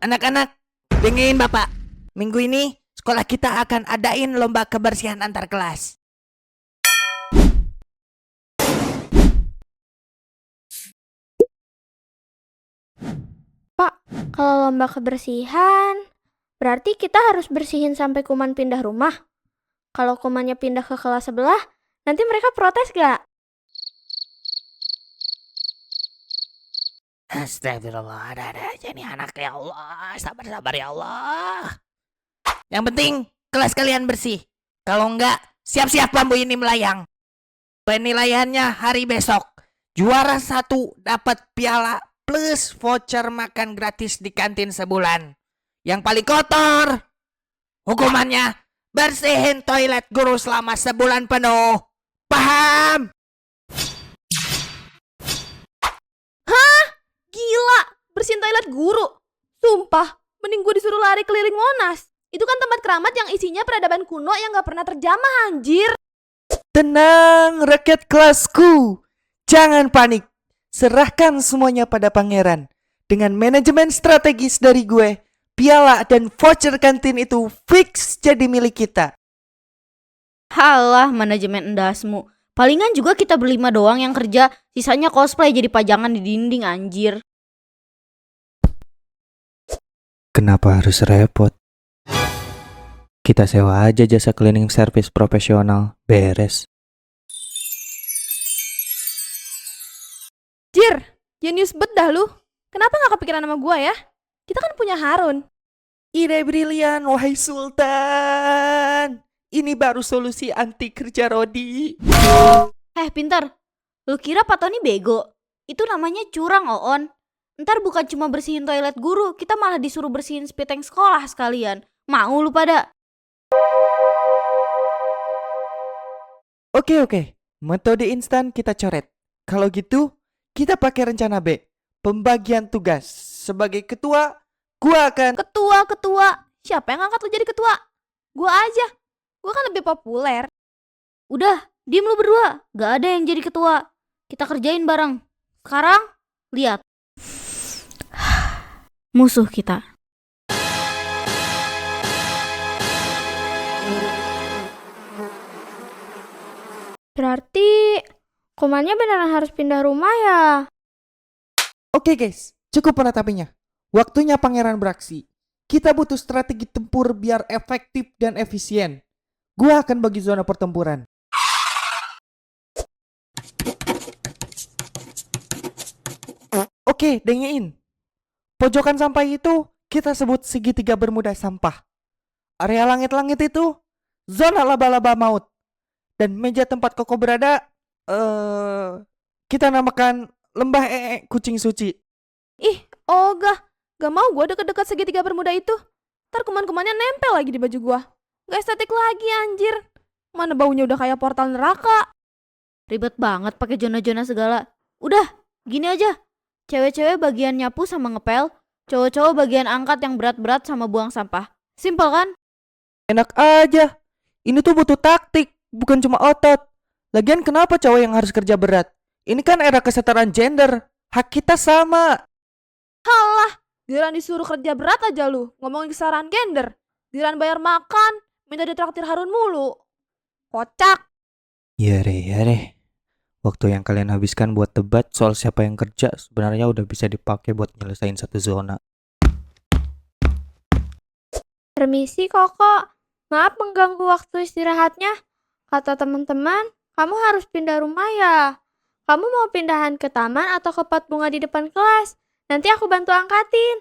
Anak-anak, dengerin Bapak. Minggu ini sekolah kita akan adain lomba kebersihan antar kelas. Pak, kalau lomba kebersihan, berarti kita harus bersihin sampai kuman pindah rumah. Kalau kumannya pindah ke kelas sebelah, nanti mereka protes gak? Astagfirullah, ada aja nih anak, ya Allah. Sabar-sabar ya Allah. Yang penting kelas kalian bersih. Kalau enggak, siap-siap bambu ini melayang. Penilaiannya hari besok. Juara 1 dapat piala plus voucher makan gratis di kantin sebulan. Yang paling kotor, hukumannya bersihin toilet guru selama sebulan penuh. Paham? Gila, bersihin toilet guru. Sumpah, mending gue disuruh lari keliling Monas. Itu kan tempat keramat yang isinya peradaban kuno yang gak pernah terjamah, anjir. Tenang, rakyat kelasku. Jangan panik. Serahkan semuanya pada pangeran. Dengan manajemen strategis dari gue, piala dan voucher kantin itu fix jadi milik kita. Halah, manajemen endasmu. Palingan juga kita berlima doang yang kerja, sisanya cosplay jadi pajangan di dinding, anjir. Kenapa harus repot? Kita sewa aja jasa cleaning service profesional, beres. Jir, jenius bet dah lu. Kenapa gak kepikiran sama gue ya? Kita kan punya Harun. Ide brilian, wahai Sultan. Ini baru solusi anti kerja Rodi. Pintar. Lu kira Pak Tony bego? Itu namanya curang, Oon. Ntar bukan cuma bersihin toilet guru, kita malah disuruh bersihin spiteng sekolah sekalian. Mau lu pada? Oke. Metode instan kita coret. Kalau gitu, kita pakai rencana B. Pembagian tugas. Sebagai ketua, gua akan... Ketua. Siapa yang ngangkat lu jadi ketua? Gue aja. Gue kan lebih populer. Udah, diem lu berdua. Gak ada yang jadi ketua. Kita kerjain bareng. Sekarang, lihat. Musuh kita. Berarti kumannya beneran harus pindah rumah ya? Oke guys, cukup menatapinya. Waktunya pangeran beraksi. Kita butuh strategi tempur biar efektif dan efisien. Gua akan bagi zona pertempuran. Oke, dengerin. Pojokan sampah itu kita sebut segitiga bermuda sampah. Area langit-langit itu zona laba-laba maut. Dan meja tempat Koko berada kita namakan lembah kucing suci. Ih, ogah. Gak mau gue deket-deket segitiga bermuda itu. Ntar kuman-kumannya nempel lagi di baju gue. Gak estetik lagi, anjir. Mana baunya udah kayak portal neraka. Ribet banget pakai zona-zona segala. Udah, gini aja. Cewek-cewek bagian nyapu sama ngepel, cowok-cowok bagian angkat yang berat-berat sama buang sampah. Simpel kan? Enak aja. Ini tuh butuh taktik, bukan cuma otot. Lagian kenapa cowok yang harus kerja berat? Ini kan era kesetaraan gender. Hak kita sama. Halah, giliran disuruh kerja berat aja lu. Ngomongin kesetaraan gender. Giliran bayar makan, minta ditraktir Harun mulu. Kocak. Ya deh. Waktu yang kalian habiskan buat debat soal siapa yang kerja sebenarnya udah bisa dipakai buat nyelesain satu zona. Permisi, Koko. Maaf mengganggu waktu istirahatnya. Kata teman-teman, kamu harus pindah rumah ya. Kamu mau pindahan ke taman atau ke pot bunga di depan kelas? Nanti aku bantu angkatin.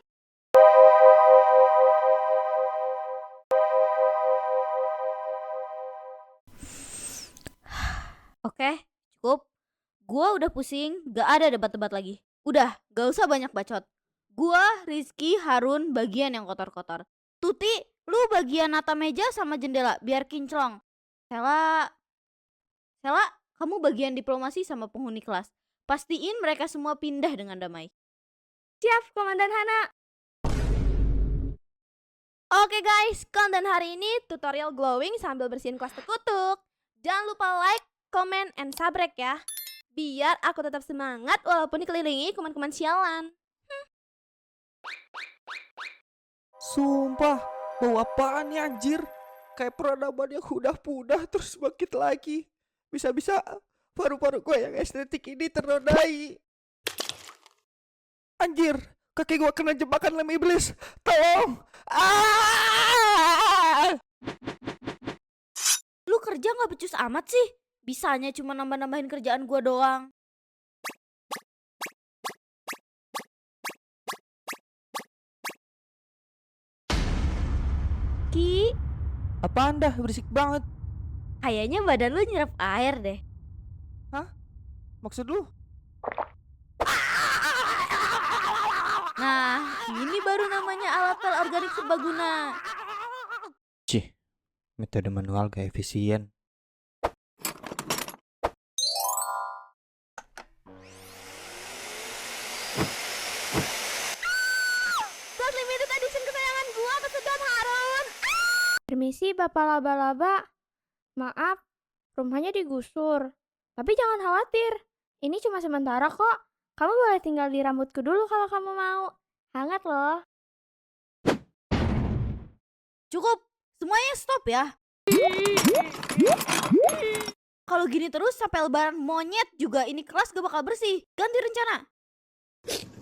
Oke, cukup. Gua udah pusing, gak ada debat-debat lagi. Udah, gak usah banyak bacot. Gua, Rizky, Harun bagian yang kotor-kotor. Tuti, lu bagian nata meja sama jendela biar kinclong. Sela, kamu bagian diplomasi sama penghuni kelas. Pastiin mereka semua pindah dengan damai. Siap, Komandan Hana. Oke guys, konten hari ini tutorial glowing sambil bersihin kelas terkutuk. Jangan lupa like, comment, and subscribe ya. Biar aku tetap semangat walaupun dikelilingi kuman-kuman sialan. Sumpah, bau apaan nih anjir? Kayak peradaban yang udah punah terus bangkit lagi. Bisa-bisa paru-paru gue yang estetik ini ternodai. Anjir, kaki gue kena jebakan lem iblis. Tolong! Ah! Lu kerja nggak becus amat sih? Bisanya cuma nambah-nambahin kerjaan gua doang. Ki, Apaan dah, berisik banget. kayaknya badan lu nyerap air deh. Maksud lu? Nah, ini baru namanya alat pel organik serbaguna. Cih, metode manual gak efisien. Kelas limited edition kesayangan gua kesedot Harun. Permisi Bapak Laba-Laba. Maaf, rumahnya digusur. Tapi jangan khawatir, ini cuma sementara kok. Kamu boleh tinggal di rambutku dulu kalau kamu mau. Hangat loh. Cukup, semuanya stop ya. Kalau gini terus sampai lebaran monyet juga ini kelas gak bakal bersih. Ganti rencana.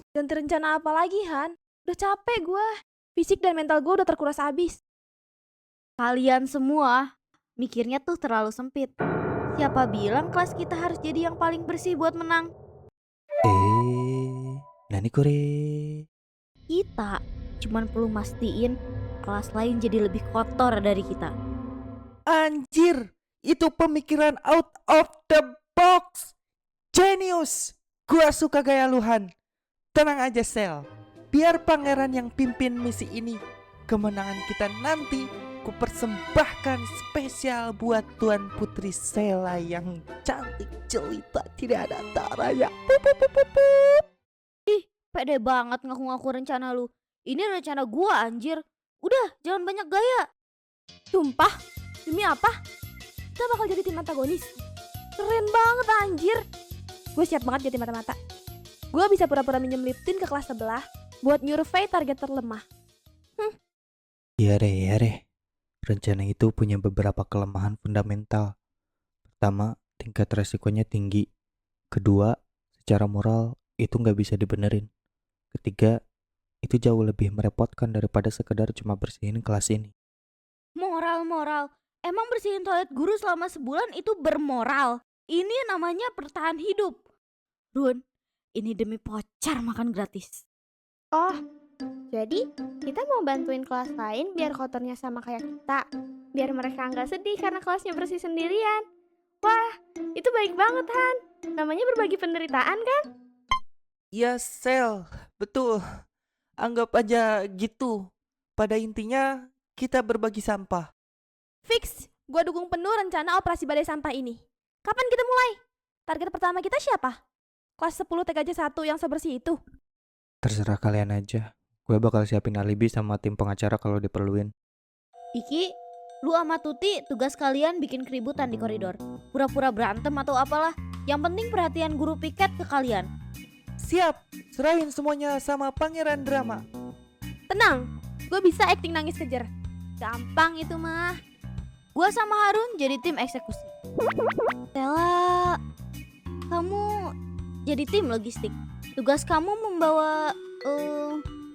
Ganti rencana apa lagi, Han? Udah capek gue. Fisik dan mental gue udah terkuras habis. Kalian semua mikirnya tuh terlalu sempit. Siapa bilang kelas kita harus jadi yang paling bersih buat menang? Nani kore? Kita cuman perlu mastiin kelas lain jadi lebih kotor dari kita. Anjir, itu pemikiran out of the box. Genius. Gua suka gaya luhan. Tenang aja Sel, biar pangeran yang pimpin misi ini. Kemenangan kita nanti ku persembahkan spesial buat Tuan Putri Sela yang cantik jelita tidak ada taranya. Pup, pup, pup, pup, pup. Pede banget ngaku-ngaku rencana lu. Ini rencana gua anjir. Udah, jangan banyak gaya. Sumpah, demi apa? Kita bakal jadi tim antagonis. Keren banget anjir. Gue siap banget jadi mata-mata. Gue bisa pura-pura minjem liptin ke kelas sebelah buat nyurvei target terlemah. Ya re. Rencana itu punya beberapa kelemahan fundamental. Pertama, tingkat resikonya tinggi. Kedua, secara moral itu nggak bisa dibenerin. Ketiga, itu jauh lebih merepotkan daripada sekedar cuma bersihin kelas ini. Moral. Emang bersihin toilet guru selama sebulan itu bermoral? Ini namanya bertahan hidup. Run, ini demi pacar makan gratis. Oh, jadi kita mau bantuin kelas lain biar kotornya sama kayak kita. Biar mereka nggak sedih karena kelasnya bersih sendirian. Wah, itu baik banget Han. Namanya berbagi penderitaan kan? Ya Sel, betul. Anggap aja gitu. Pada intinya kita berbagi sampah. Fix, gue dukung penuh rencana operasi badai sampah ini. Kapan kita mulai? Target pertama kita siapa? Kelas 10 TKJ 1 yang sebersih itu. Terserah kalian aja. Gue bakal siapin alibi sama tim pengacara kalau diperluin. Iki, lu sama Tuti tugas kalian bikin keributan di koridor. Pura-pura berantem atau apalah. Yang penting perhatian guru piket ke kalian. Siap, serahin semuanya sama Pangeran Drama. Tenang, gue bisa acting nangis kejer. Gampang itu mah. Gua sama Harun jadi tim eksekusi. Stella, kamu jadi tim logistik. Tugas kamu membawa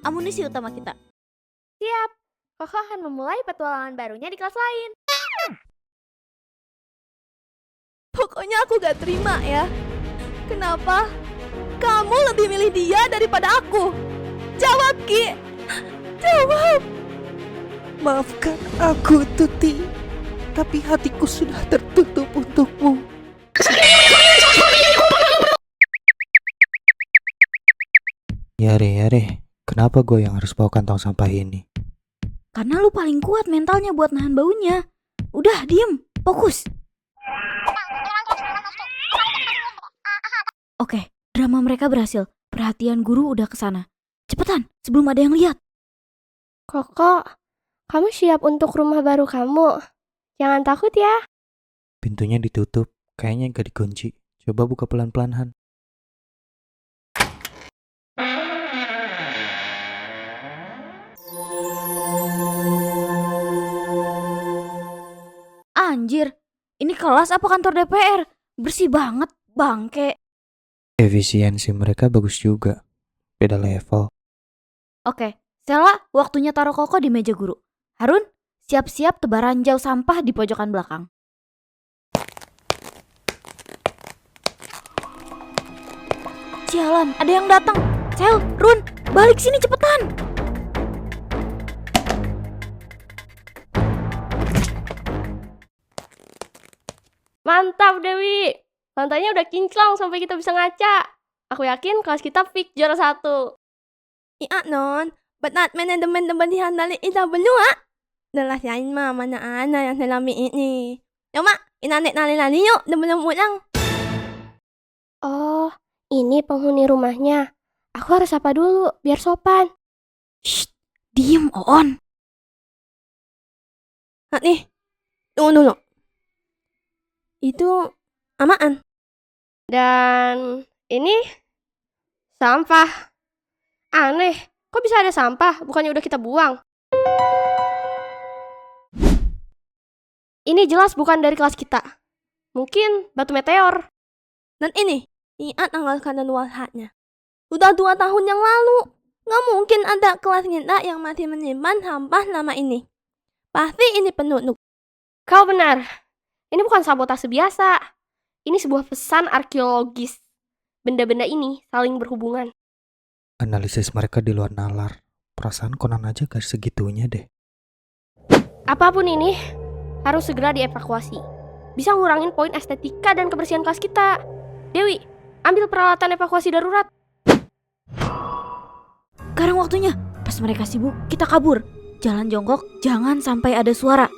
amunisi utama kita. Siap. Koko akan memulai petualangan barunya di kelas lain. Pokoknya aku gak terima ya. Kenapa kamu lebih milih dia daripada aku? Jawab Ki. Jawab. Maafkan aku Tuti, tapi hatiku sudah tertutup untukmu. Ya re, kenapa gue yang harus bawa kantong sampah ini? Karena lu paling kuat mentalnya buat nahan baunya. Udah, diem, fokus. Oke, drama mereka berhasil. Perhatian guru udah kesana. Cepetan, sebelum ada yang lihat. Koko, kamu siap untuk rumah baru kamu? Jangan takut ya. Pintunya ditutup, kayaknya gak dikunci. Coba buka pelan-pelan Han. Anjir, ini kelas apa kantor DPR? Bersih banget, bangke. Efisiensi mereka bagus juga. Beda level. Oke, Sela, waktunya taruh Koko di meja guru. Harun, siap-siap tebar ranjau sampah di pojokan belakang. Sialan, ada yang datang. Sel, Run, balik sini cepetan. Mantap Dewi. Lantainya udah kinclong sampai kita bisa ngaca. Aku yakin kelas kita fix juara 1. Iya non, benar manajemen dihandali ita belua. Dalah yain mah mana ana yang selami ini. Yuk mak, inanek nali yuk, belum pulang. Oh, ini penghuni rumahnya. Aku harus sapa dulu biar sopan. Shh, diem Oon. Nah nih, tunggu dulu. Itu amaan? Dan ini sampah. Aneh, kok bisa ada sampah? Bukannya udah kita buang? Ini jelas bukan dari kelas kita. Mungkin batu meteor. Dan ini, ingat tanggal kadaluarsanya. Udah 2 tahun yang lalu. Nggak mungkin ada kelas kita yang masih menyimpan sampah nama ini. Pasti ini penduduk. Kau benar. Ini bukan sabotase biasa. Ini sebuah pesan arkeologis. Benda-benda ini saling berhubungan. Analisis mereka di luar nalar. Perasaan Conan aja gak segitunya deh. Apapun ini, harus segera dievakuasi. Bisa ngurangin poin estetika dan kebersihan kelas kita. Dewi, ambil peralatan evakuasi darurat. Sekarang waktunya. Pas mereka sibuk, kita kabur. Jalan jongkok, jangan sampai ada suara.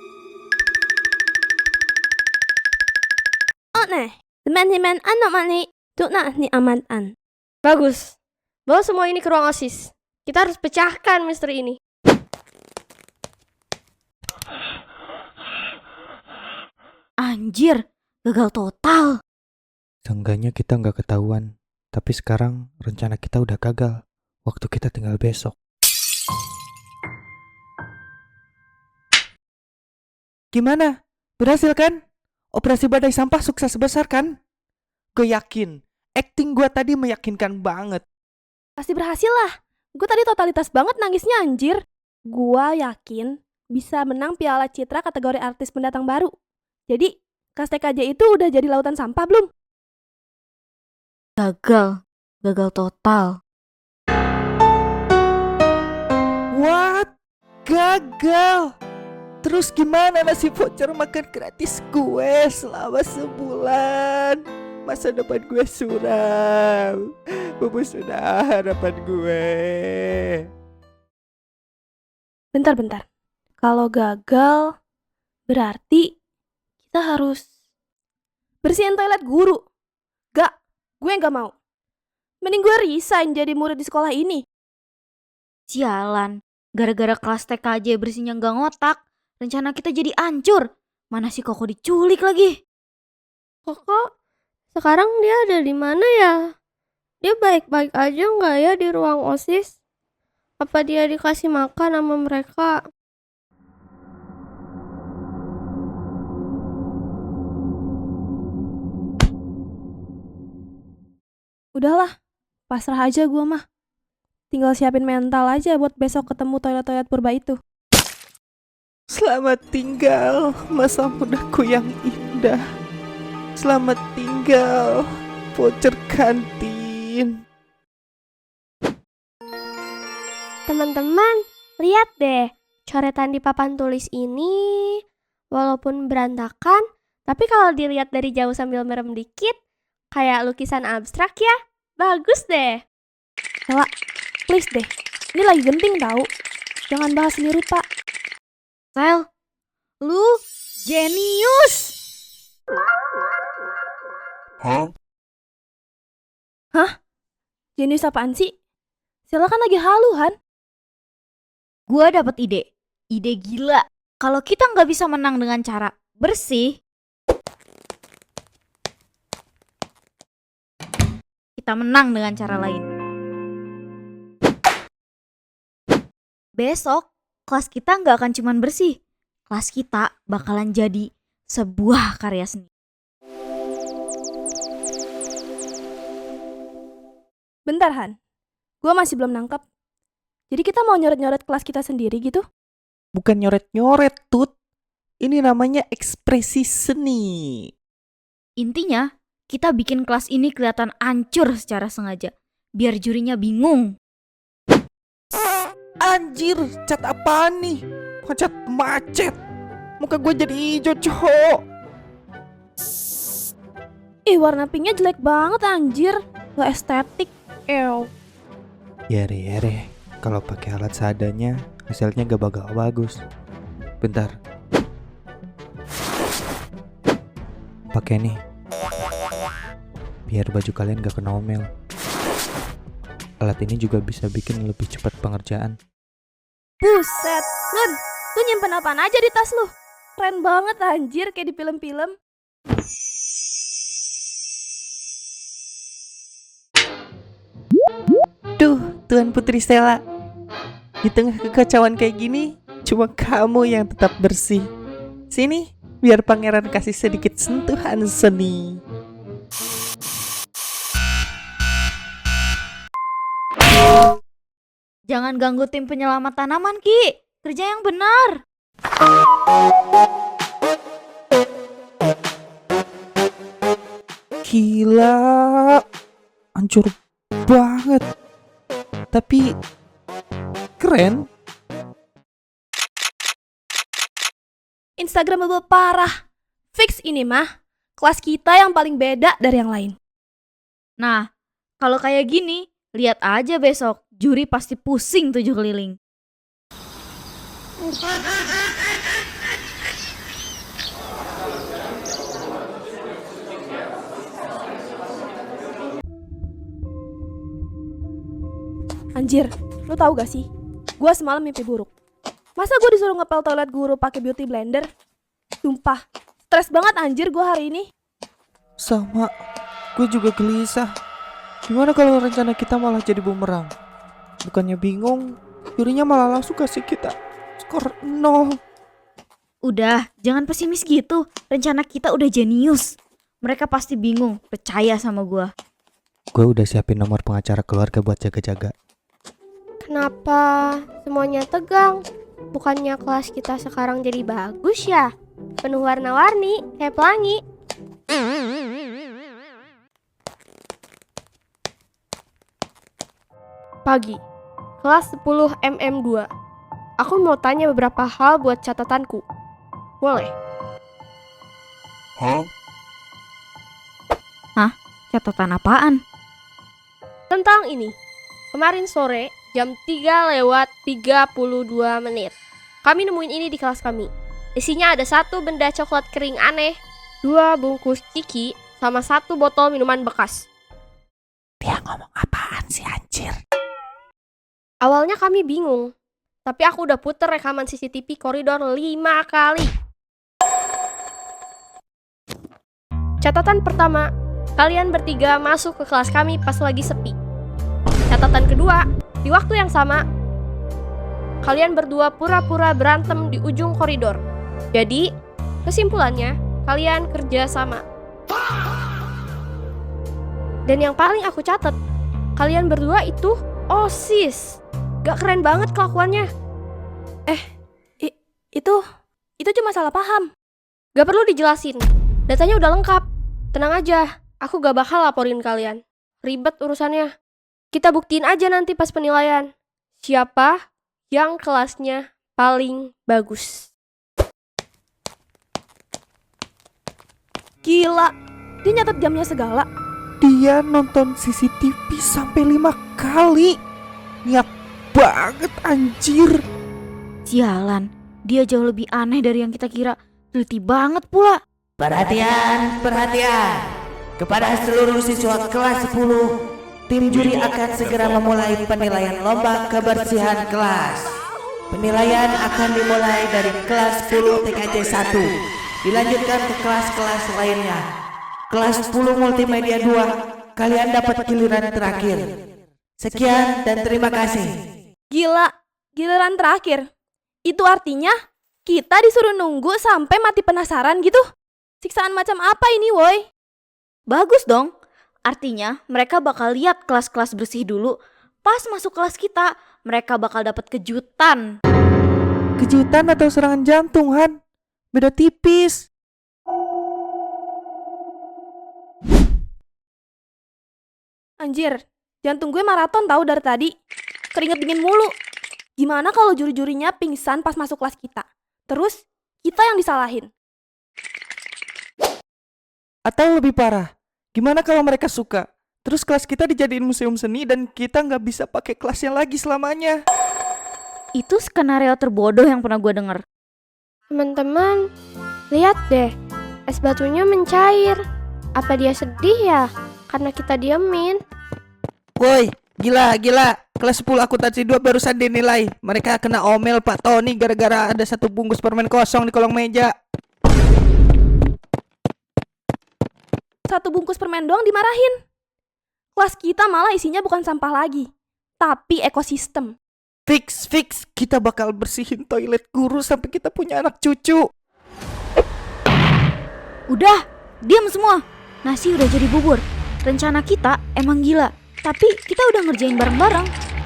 Oh nih, teman-teman anomali. Tuna ni amatan. Bagus. Bawa semua ini ke ruang OSIS. Kita harus pecahkan misteri ini. Anjir, gagal total. Seenggaknya kita nggak ketahuan. Tapi sekarang rencana kita udah gagal. Waktu kita tinggal besok. Gimana? Berhasil kan? Operasi badai sampah sukses besar kan? Gue yakin. Acting gue tadi meyakinkan banget. Pasti berhasil lah. Gue tadi totalitas banget nangisnya anjir. Gua yakin bisa menang Piala Citra kategori artis pendatang baru. Jadi, kelas TKJ itu udah jadi lautan sampah belum? Gagal total. What? Gagal? Terus gimana nasib voucher makan gratis gue selama sebulan? Masa depan gue suram. Sudah harapan gue. Bentar. Kalau gagal, berarti kita harus bersihin toilet guru. Gak, gue gak mau. Mending gue resign jadi murid di sekolah ini. Sialan, gara-gara kelas TKJ bersihnya gak ngotak, rencana kita jadi hancur. Mana si Koko diculik lagi? Koko, sekarang dia ada di mana ya? Dia baik-baik aja nggak ya di ruang OSIS? Apa dia dikasih makan sama mereka? Udahlah, pasrah aja gue mah. Tinggal siapin mental aja buat besok ketemu toilet-toilet purba itu. Selamat tinggal masa mudaku yang indah. Selamat tinggal voucher kantin. Teman-teman, lihat deh. Coretan di papan tulis ini, walaupun berantakan, tapi kalau dilihat dari jauh sambil merem dikit, kayak lukisan abstrak ya. Bagus deh. Sela, please deh. Ini lagi genting tau. Jangan bahas sendiri, Pak. Sel, lu jenius. Jenius apaan sih? Sela kan lagi halu, Han. Gua dapet ide gila. Kalau kita nggak bisa menang dengan cara bersih, kita menang dengan cara lain. Besok kelas kita nggak akan cuman bersih, kelas kita bakalan jadi sebuah karya seni. Bentar Han, gue masih belum nangkep. Jadi kita mau nyoret-nyoret kelas kita sendiri gitu? Bukan nyoret-nyoret, Tut. Ini namanya ekspresi seni. Intinya, kita bikin kelas ini kelihatan ancur secara sengaja, biar jurinya bingung. Anjir, cat apaan nih? Cat macet. Muka gue jadi hijau, cowok. Ih, warna pinknya jelek banget anjir. Gak estetik. Ew. Yare. Kalau pakai alat seadanya, hasilnya gak bakal bagus. Bentar. Pakai nih. Biar baju kalian gak kena omel. Alat ini juga bisa bikin lebih cepat pengerjaan. Buset. Lun, lu nyimpen apaan aja di tas lu? Keren banget anjir, kayak di film-film. Duh, Tuan Putri Stella. Di tengah kekacauan kayak gini, cuma kamu yang tetap bersih. Sini, biar pangeran kasih sedikit sentuhan seni. Jangan ganggu tim penyelamat tanaman, Ki. Kerja yang benar. Gila, hancur banget. Tapi keren. Instagramable parah. Fix ini mah. Kelas kita yang paling beda dari yang lain. Nah, kalau kayak gini, lihat aja besok. Juri pasti pusing 7 keliling. Anjir, lu tahu gak sih? Gua semalam mimpi buruk. Masa gue disuruh ngepel toilet guru pakai beauty blender? Sumpah, stres banget anjir gua hari ini. Sama, gue juga gelisah. Gimana kalau rencana kita malah jadi bumerang? Bukannya bingung, jurinya malah langsung kasih kita skor 0. Udah, jangan pesimis gitu. Rencana kita udah jenius. Mereka pasti bingung, percaya sama gua. Gue udah siapin nomor pengacara keluarga buat jaga-jaga. Kenapa semuanya tegang? Bukannya kelas kita sekarang jadi bagus ya? Penuh warna-warni, kayak pelangi. Pagi, kelas 10 MM2. Aku mau tanya beberapa hal buat catatanku. Boleh? Catatan apaan? Tentang ini. Kemarin sore, jam 3:32 menit. Kami nemuin ini di kelas kami. Isinya ada 1 benda coklat kering aneh, 2 bungkus ciki, sama 1 botol minuman bekas. Dia ngomong apaan sih anjir? Awalnya kami bingung, tapi aku udah puter rekaman CCTV koridor 5 kali. Catatan pertama, kalian bertiga masuk ke kelas kami pas lagi sepi. Catatan kedua, di waktu yang sama, kalian berdua pura-pura berantem di ujung koridor. Jadi, kesimpulannya, kalian kerja sama. Dan yang paling aku catat, kalian berdua itu OSIS. Gak keren banget kelakuannya. Itu cuma salah paham. Gak perlu dijelasin. Datanya udah lengkap. Tenang aja, aku gak bakal laporin kalian. Ribet urusannya. Kita buktiin aja nanti pas penilaian. Siapa yang kelasnya paling bagus. Gila, dia nyatet jamnya segala. Dia nonton CCTV sampai 5 kali. Niat banget anjir. Sialan, dia jauh lebih aneh dari yang kita kira. Teliti banget pula. Perhatian. Kepada seluruh siswa kelas 10, tim juri akan segera memulai penilaian lomba kebersihan kelas. Penilaian akan dimulai dari kelas 10 TKJ 1, dilanjutkan ke kelas-kelas lainnya. Kelas 10 Multimedia 2, kalian dapat giliran terakhir. Sekian dan terima kasih. Gila, giliran terakhir. Itu artinya Kita disuruh nunggu sampai mati penasaran gitu? Siksaan macam apa ini, woi? Bagus dong. Artinya mereka bakal lihat kelas-kelas bersih dulu. Pas masuk kelas kita, mereka bakal dapat kejutan. Kejutan atau serangan jantung, Han? Beda tipis. Anjir, jantung gue maraton tahu dari tadi. Keringet dingin mulu. Gimana kalau juri-jurinya pingsan pas masuk kelas kita? Terus, kita yang disalahin. Atau lebih parah, gimana kalau mereka suka? Terus kelas kita dijadiin museum seni dan kita nggak bisa pakai kelasnya lagi selamanya. Itu skenario terbodoh yang pernah gue denger. Teman-teman, lihat deh. Es batunya mencair. Apa dia sedih ya? Karena kita diemin. Woi, gila. Kelas 10 akuntansi 2 barusan dinilai. Mereka kena omel Pak Tony gara-gara ada 1 bungkus permen kosong di kolong meja. 1 bungkus permen doang dimarahin. Kelas kita malah isinya bukan sampah lagi, tapi ekosistem. Fix, kita bakal bersihin toilet guru sampai kita punya anak cucu. Udah, diam semua. Nasi udah jadi bubur. Rencana kita emang gila, tapi kita udah ngerjain bareng-bareng.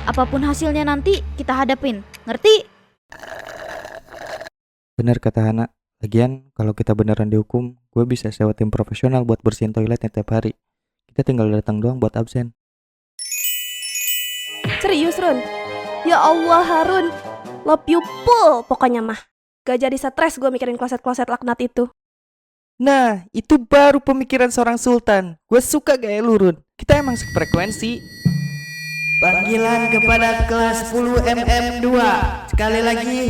Apapun hasilnya nanti kita hadapin. Ngerti? Bener kata Hana. Lagian kalau kita beneran dihukum, gue bisa sewa tim profesional buat bersihin toiletnya tiap hari. Kita tinggal datang doang buat absen. Serius, Run? Ya Allah, Harun. Love you full pokoknya mah. Gak jadi stres gue mikirin kloset-kloset laknat itu. Nah, itu baru pemikiran seorang sultan. Gue suka gaya lurun. Kita emang sefrekuensi. Panggilan kepada kelas 10 MM2. Sekali lagi,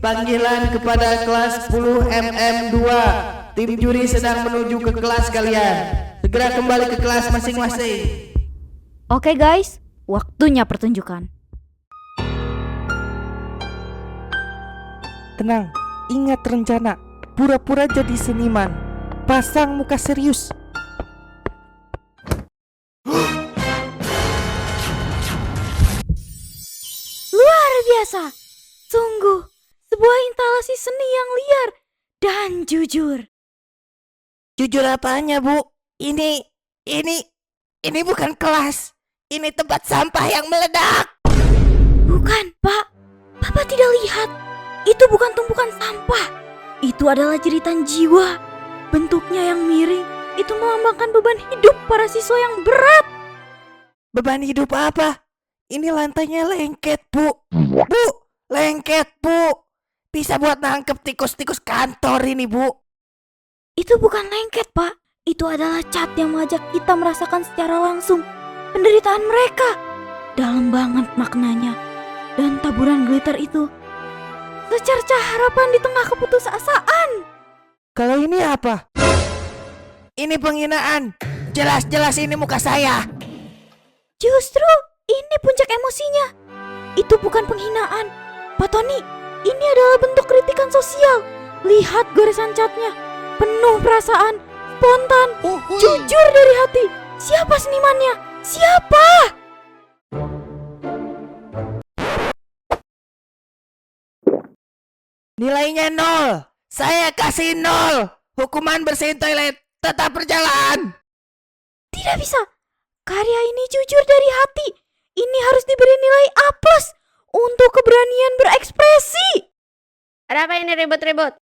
panggilan kepada kelas 10 MM2. Tim juri sedang menuju ke kelas kalian. Segera kembali ke kelas masing-masing. Oke guys, waktunya pertunjukan. Tenang, ingat rencana. Pura-pura jadi seniman. Pasang muka serius. Luar biasa. Sungguh, sebuah instalasi seni yang liar dan jujur. Jujur apanya, Bu? Ini bukan kelas. Ini tempat sampah yang meledak. Bukan, Pak. Papa tidak lihat. Itu bukan tumpukan sampah. Itu adalah jeritan jiwa. Bentuknya yang miring. Itu melambangkan beban hidup para siswa yang berat. Beban hidup apa? Ini lantainya lengket, Bu. Bu, lengket, Bu. Bisa buat nangkep tikus-tikus kantor ini, Bu. Itu bukan lengket, Pak. Itu adalah cat yang mengajak kita merasakan secara langsung penderitaan mereka. Dalam banget maknanya. Dan taburan glitter itu secerca harapan di tengah keputusasaan. Kalau ini apa? Ini penghinaan. Jelas-jelas ini muka saya. Justru ini puncak emosinya. Itu bukan penghinaan. Pak Tony, ini adalah bentuk kritikan sosial. Lihat goresan catnya. Penuh perasaan, spontan, jujur dari hati. Siapa senimannya? Siapa? Nilainya 0. Saya kasih 0. Hukuman bersihin toilet tetap berjalan. Tidak bisa. Karya ini jujur dari hati. Ini harus diberi nilai A+ untuk keberanian berekspresi. Ada apa ini ribut-ribut?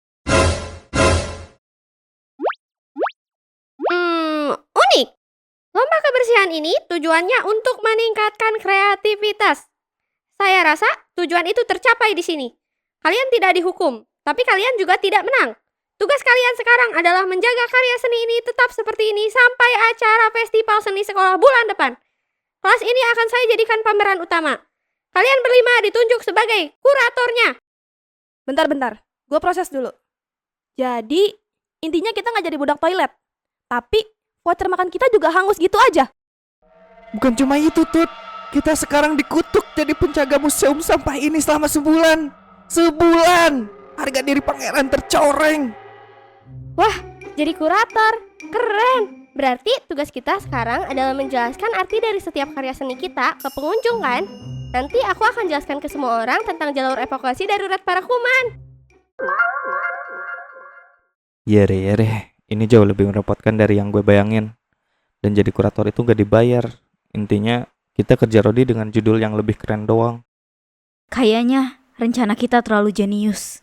Unik. Lomba kebersihan ini tujuannya untuk meningkatkan kreativitas. Saya rasa tujuan itu tercapai di sini. Kalian tidak dihukum, tapi kalian juga tidak menang. Tugas kalian sekarang adalah menjaga karya seni ini tetap seperti ini sampai acara festival seni sekolah bulan depan. Kelas ini akan saya jadikan pameran utama. Kalian berlima ditunjuk sebagai kuratornya. Bentar, gue proses dulu. Jadi, intinya kita nggak jadi budak toilet. Tapi, voucher makan kita juga hangus gitu aja. Bukan cuma itu, Tut. Kita sekarang dikutuk jadi penjaga museum sampah ini selama sebulan. Sebulan! Harga diri pangeran tercoreng. Wah, jadi kurator. Keren. Berarti tugas kita sekarang adalah menjelaskan arti dari setiap karya seni kita ke pengunjung kan? Nanti aku akan jelaskan ke semua orang tentang jalur evakuasi darurat para kuman. Yere, ini jauh lebih merepotkan dari yang gue bayangin. Dan jadi kurator itu gak dibayar. Intinya kita kerja Rodi dengan judul yang lebih keren doang. Kayaknya rencana kita terlalu jenius.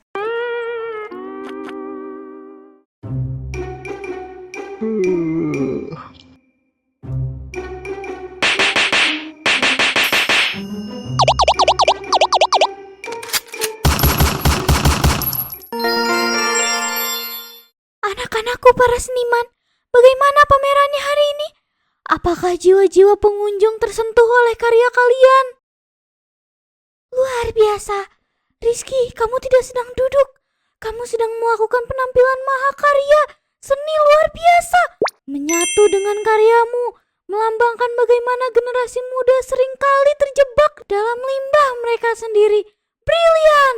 Anak-anakku para seniman, bagaimana pamerannya hari ini? Apakah jiwa-jiwa pengunjung tersentuh oleh karya kalian? Luar biasa. Rizky, kamu tidak sedang duduk. Kamu sedang melakukan penampilan mahakarya. Seni luar biasa. Menyatu dengan karyamu, melambangkan bagaimana generasi muda seringkali terjebak dalam limbah mereka sendiri. Brilian!